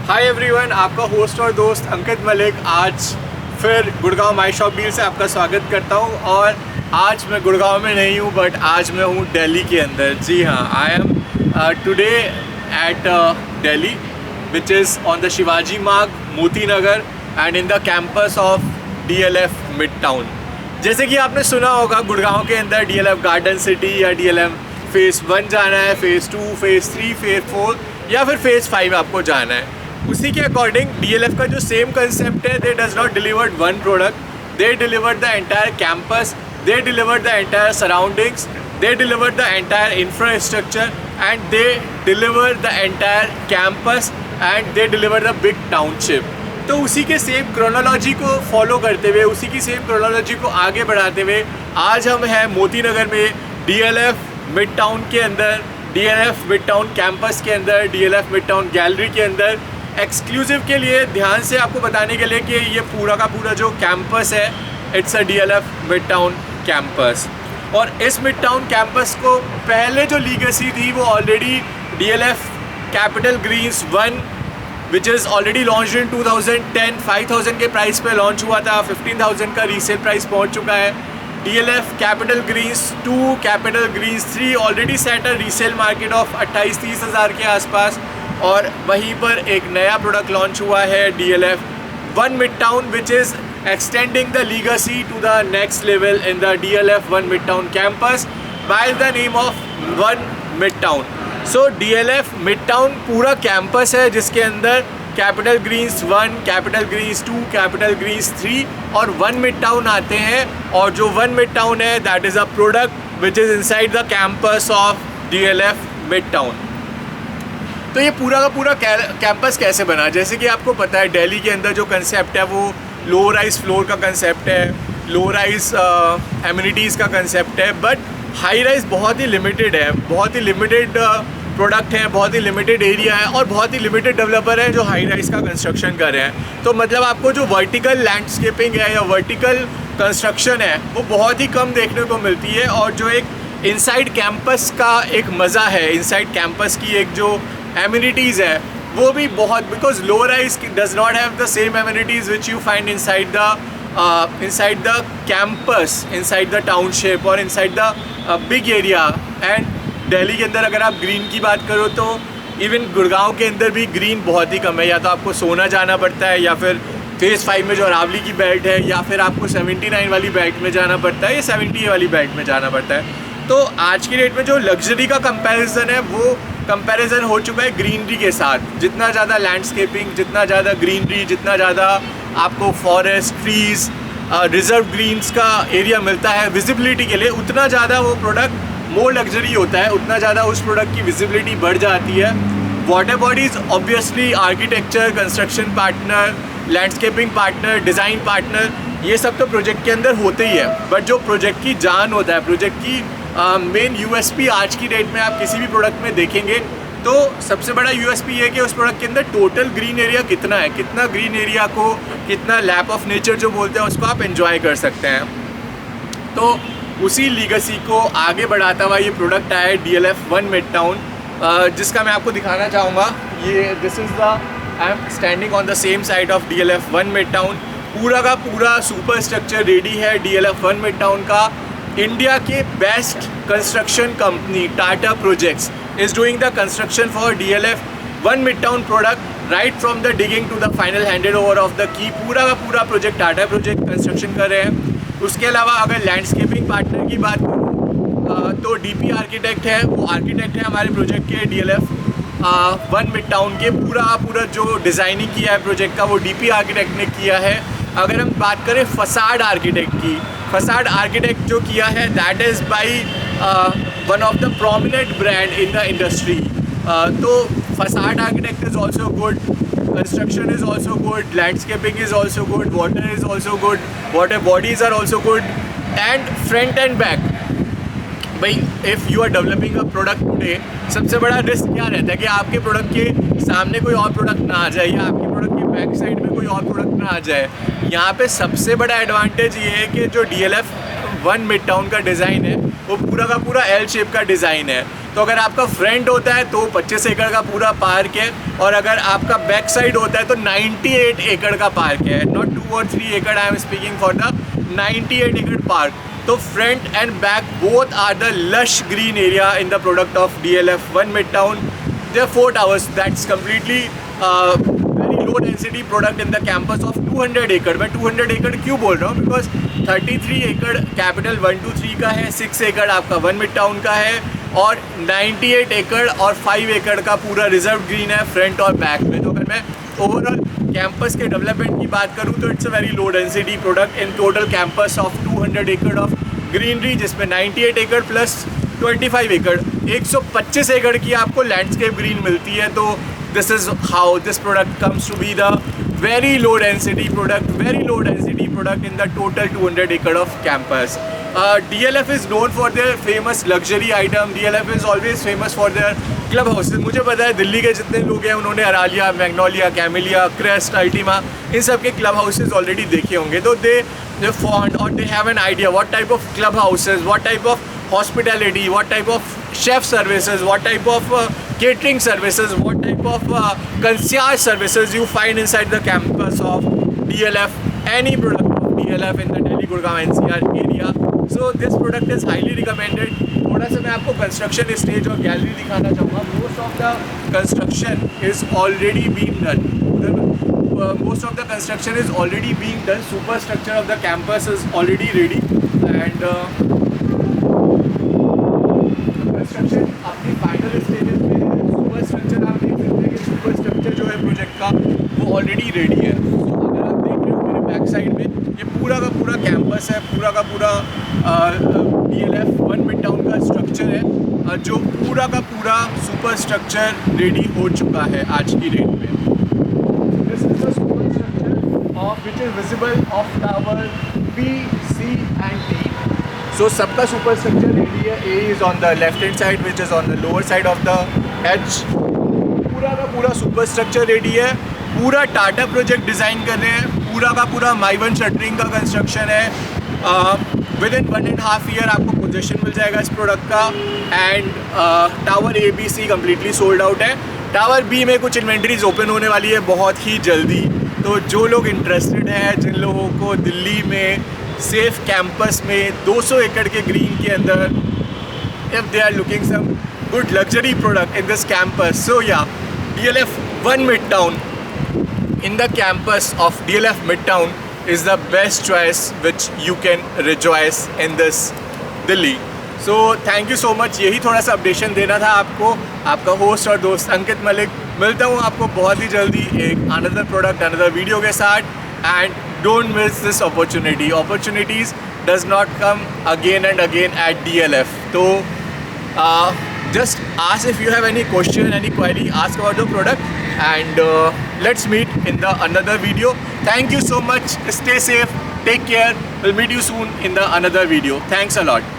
Hi everyone, आपका host और दोस्त अंकित मलिक आज फिर गुड़गांव माई शॉप डील से आपका स्वागत करता हूं। और आज मैं गुड़गांव में नहीं हूं बट आज मैं हूं दिल्ली के अंदर। जी हाँ, I am today at Delhi which is on the Shivaji Marg, Moti Nagar and in the campus of DLF mid town. जैसे कि आपने सुना होगा गुड़गांव के अंदर DLF गार्डन सिटी या DLF फेज़ 1 जाना है, फेज़ 2, फेज़ 3, फेज़ 4 या फिर फेज़ 5 आपको जाना है। उसी के अकॉर्डिंग DLF का जो सेम कंसेप्ट है, दे does not delivered one product, they deliver the entire campus, they deliver the entire surroundings, they deliver the entire infrastructure and they deliver the entire campus and they deliver the big township. तो उसी के same chronology को follow करते हुए, उसी की same chronology को आगे बढ़ाते हुए आज हम हैं मोती नगर में DLF मिड टाउन के अंदर, DLF मिड टाउन कैंपस के अंदर, DLF मिड टाउन गैलरी के अंदर एक्सक्लूसिव के लिए ध्यान से आपको बताने के लिए कि ये पूरा का पूरा जो कैंपस है it's a DLF mid town campus. और इस मिड टाउन कैंपस को पहले जो लीगेसी थी वो already DLF capital greens 1 which is already launch in 2010, 5000 के प्राइस पे लॉन्च हुआ था, 15000 का रीसेल प्राइस पहुंच चुका है। DLF capital greens 2, capital greens 3 already set a resale market of 28-30 हज़ार के आसपास। और वहीं पर एक नया प्रोडक्ट लॉन्च हुआ है DLF 1 mid town which is extending the legacy to the next level in the DLF 1 mid town campus by the name of 1 mid town. So DLF mid town पूरा कैंपस है जिसके अंदर capital greens 1, capital greens 2, capital greens 3 और 1 mid town आते हैं। और जो 1 mid town है that is a product which is inside the campus of DLF mid town. तो ये पूरा का पूरा कैंपस कैसे बना, जैसे कि आपको पता है दिल्ली के अंदर जो कंसेप्ट है वो लो राइज फ्लोर का कंसेप्ट है, लो राइज एमिनिटीज़ का कंसेप्ट है, बट हाई राइज बहुत ही लिमिटेड है, बहुत ही लिमिटेड प्रोडक्ट है, बहुत ही लिमिटेड एरिया है और बहुत ही लिमिटेड डेवलपर हैं जो हाई राइज का कंस्ट्रक्शन कर रहे हैं। तो मतलब आपको जो वर्टिकल लैंडस्केपिंग है या वर्टिकल कंस्ट्रक्शन है वो बहुत ही कम देखने को मिलती है। और जो एक इनसाइड कैंपस का एक मज़ा है, इनसाइड कैंपस की एक जो एमिनिटीज़ है वो भी बहुत, because low rise does not have the same amenities which you find inside the campus, inside the township और inside the big area. And Delhi के अंदर अगर आप ग्रीन की बात करो तो इवन गुड़गांव के अंदर भी ग्रीन बहुत ही कम है, या तो आपको सोना जाना पड़ता है या फिर फेज़ 5 में जो अरावली की बेल्ट है, या फिर आपको 79 वाली बेल्ट में जाना पड़ता है या 70 वाली बेल्ट में जाना पड़ता है। तो आज की डेट में जो लग्जरी का कंपैरिजन है वो कंपैरिजन हो चुका है ग्रीनरी के साथ। जितना ज़्यादा लैंडस्केपिंग, जितना ज़्यादा ग्रीनरी, जितना ज़्यादा आपको फॉरेस्ट, ट्रीज़, रिजर्व ग्रीन्स का एरिया मिलता है विजिबिलिटी के लिए, उतना ज़्यादा वो प्रोडक्ट मोर लग्जरी होता है, उतना ज़्यादा उस प्रोडक्ट की विजिबिलिटी बढ़ जाती है। Water bodies obviously architecture, construction partner, landscaping partner, design partner, ये सब तो प्रोजेक्ट के अंदर होते ही है, बट जो प्रोजेक्ट की जान होता है, प्रोजेक्ट की मेन USP आज की डेट में आप किसी भी प्रोडक्ट में देखेंगे तो सबसे बड़ा USP ये है कि उस प्रोडक्ट के अंदर टोटल ग्रीन एरिया कितना है, कितना ग्रीन एरिया को, कितना लैप ऑफ नेचर जो बोलते हैं उसको आप एंजॉय कर सकते हैं। तो उसी लीगेसी को आगे बढ़ाता हुआ ये प्रोडक्ट आया है DLF 1 मिड टाउन, जिसका मैं आपको दिखाना चाहूँगा। ये this is the, I am standing on the same side of DLF 1 mid town. पूरा का पूरा सुपर स्ट्रक्चर रेडी है DLF 1 मिड टाउन का। इंडिया के best construction company Tata projects is doing the construction for DLF 1 mid town product right from the digging to the final handed over of the key. पूरा का पूरा project Tata project construction कर रहे हैं। उसके अलावा अगर लैंडस्केपिंग पार्टनर की बात करूँ तो DP आर्किटेक्ट है, वो आर्किटेक्ट है हमारे प्रोजेक्ट के DLF 1 मिड टाउन के। पूरा जो डिज़ाइनिंग किया है प्रोजेक्ट का वो DP आर्किटेक्ट ने किया है। अगर हम बात करें फसाड आर्किटेक्ट की, फसाड आर्किटेक्ट जो किया है that is by one of the prominent brand in the industry. तो facade architect is also good, construction is also good, landscaping is also good, water is also good, water bodies are also good and front and back. भाई if you are developing a product today, सबसे बड़ा risk क्या रहता है कि आपके product के सामने कोई और प्रोडक्ट ना आ जाए या आपके प्रोडक्ट के बैक साइड में कोई और प्रोडक्ट ना आ जाए। यहाँ पे सबसे बड़ा एडवांटेज ये है कि जो DLF 1 मिड टाउन का डिज़ाइन है वो पूरा का पूरा L शेप का डिज़ाइन है। तो अगर आपका फ्रंट होता है तो 25 एकड़ का पूरा पार्क है, और अगर आपका बैक साइड होता है तो 98 एकड़ का पार्क है, नॉट 2 और 3 एकड़, I am speaking for the 98 एकड़ पार्क. तो front and back both are the lush green area in the product of DLF 1 Midtown. There are 4 towers. That's completely very low density product in the campus of 200 एकड़. मैं 200 एकड़ क्यों बोल रहा हूँ? Because 33 एकड़ कैपिटल 123 का है, 6 एकड़ आपका 1 Midtown का है, और 98 एकड़ और 5 एकड़ का पूरा रिजर्व ग्रीन है फ्रंट और बैक में. तो अगर मैं ओवरऑल कैंपस के डेवलपमेंट की बात करूँ तो it's a very low density product in total campus of 200 एकड़ ऑफ ग्रीनरी, जिसमें 98 एकड़ प्लस 25 एकड़ 125 एकड़ की आपको लैंडस्केप ग्रीन मिलती है. तो this is how this product comes to be the very low density product in the total 200 acre of campus. DLF is known for their famous luxury item. DLF is always famous for their club houses. मुझे पता है दिल्ली के जितने लोग हैं उन्होंने अरालिया, Magnolia, camellia, crest, Ultima, इन सब के क्लब हाउसेज ऑलरेडी देखे होंगे. तो they fond or they have an idea what type of club houses, what type of hospitality, what type of chef services, what type of catering services, what type of concierge services you find inside the campus of DLF, any product of DLF in the Delhi Gurgaon NCR area. So this product is highly recommended. थोड़ा सा मैं आपको construction stage और gallery दिखाना चाहूँगा. Most of the construction is already being done. Most of the construction is already being done. Superstructure of the campus is already ready, and construction अपनी final stages में है. Superstructure आप देख सकते हैं कि superstructure जो है प्रोजेक्ट का वो already ready है. तो अगर आप देख रहे हो मेरे बैक साइड में ये पूरा का पूरा कैंपस है, पूरा का पूरा DLF 1 Midtown का स्ट्रक्चर है, जो पूरा का पूरा सुपरस्ट्रक्चर रेडी हो चुका है आज की डेट में. Which is visible of tower B, C and D. So सबका superstructure ready है. A is on the left hand side, which is on the lower side of the edge. पूरा का पूरा superstructure ready है. पूरा Tata project design कर रहे हैं. पूरा का पूरा माइवन शटरिंग का कंस्ट्रक्शन है. विद इन 1.5 ईयर आपको पोजीशन मिल जाएगा इस प्रोडक्ट का. And tower A, B, C completely sold out है. टावर B में कुछ इन्वेंट्रीज ओपन होने वाली है बहुत ही जल्दी. तो जो लोग इंटरेस्टेड हैं, जिन लोगों को दिल्ली में सेफ कैंपस में 200 एकड़ के ग्रीन के अंदर, if they are looking some good luxury product in this campus, so या DLF 1 Midtown in the campus of DLF Midtown is the best choice which you can rejoice in this Delhi. So thank you so much. यही थोड़ा सा updation देना था आपको. आपका host और दोस्त अंकित मलिक. मिलता हूँ आपको बहुत ही जल्दी एक अनदर प्रोडक्ट, अनदर वीडियो के साथ. And don't miss this opportunity. Opportunities does not come again and again at DLF. तो just ask if you have any question, any query, ask about the product, and let's meet in the another video. Thank you so much. Stay safe. Take care. We'll meet you soon in the another video. Thanks a lot.